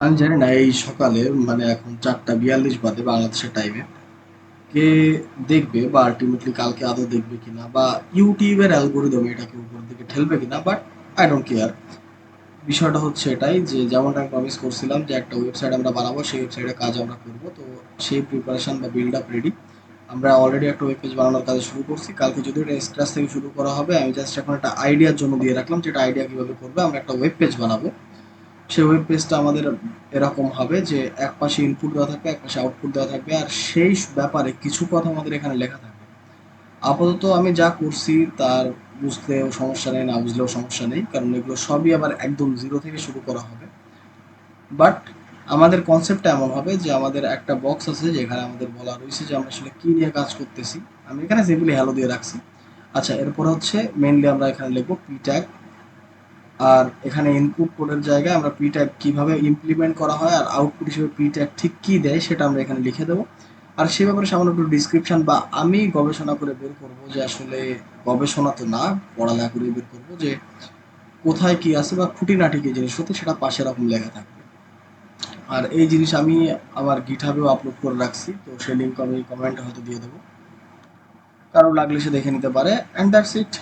আমি জানি না এই সকালে মানে এখন ৪:৪২ বাজে বাংলাদেশের টাইমে কে দেখবে বা আলটিমেটলি কালকে আদৌ দেখবে কিনা বা ইউটিউবের অ্যালগোরিদম এটাকে উপরের দিকে ঠেলবে কিনা, বাট আই ডোন্ট কেয়ার। বিষয়টা হচ্ছে এটাই যে যেমনটা আমি প্রমিস করছিলাম যে একটা ওয়েবসাইট আমরা বানাবো, সেই ওয়েবসাইটের কাজ আমরা করব। তো সেই প্রিপারেশন বা বিল্ড আপ রেডি। আমরা অলরেডি একটা ওয়েব পেজ বানানোর কাজ শুরু করছি। কালকে যদিও এটা স্ক্র্যাচ থেকে শুরু করা হবে, আমি জাস্ট এখন একটা আইডিয়ার জন্য দিয়ে রাখলাম যেটা আইডিয়া কিভাবে করবে। আমরা একটা ওয়েব পেজ বানাবো। সেই ওয়েব পেজটা আমাদের এরকম হবে যে এক পাশে ইনপুট দেওয়া থাকবে, এক পাশে আউটপুট দেওয়া থাকবে, আর সেই ব্যাপারে কিছু কথা আমাদের এখানে লেখা থাকবে। আপাতত আমি যা করছি তার বুঝলেও সমস্যা নেই, না বুঝলেও সমস্যা নেই, কারণ এগুলো সবই আবার একদম জিরো থেকে শুরু করা হবে। বাট আমাদের কনসেপ্টটা এমন হবে যে আমাদের একটা বক্স আছে যেখানে আমাদের বলা রয়েছে যে আমরা আসলে কী নিয়ে কাজ করতেছি। আমি এখানে সিম্পলি হ্যালো দিয়ে রাখছি। আচ্ছা, এরপর হচ্ছে মেনলি আমরা এখানে লিখবো পি ট্যাগ। আর এখানে ইনপুট কোডের জায়গায় আমরা পি ট্যাগ কীভাবে ইমপ্লিমেন্ট করা হয় আর আউটপুট হিসেবে পি ট্যাগ ঠিক কী দেয় সেটা আমরা এখানে লিখে দেবো। আর সে ব্যাপারে সামান্য একটু ডিসক্রিপশন বা আমি গবেষণা করে বের করবো যে আসলে, গবেষণা তো না, পড়ালেখা করে বের করবো যে কোথায় কি আছে বা খুঁটিনাটি কি জিনিস হতে সেটা পাশে এরকম লেখা থাকবে। আর এই জিনিস আমি আমার গিটহাবেও আপলোড করে রাখছি, তো সেই লিঙ্ক আমি কমেন্টে হয়তো দিয়ে দেবো, কারো লাগলে সে দেখে নিতে পারে। And that's it.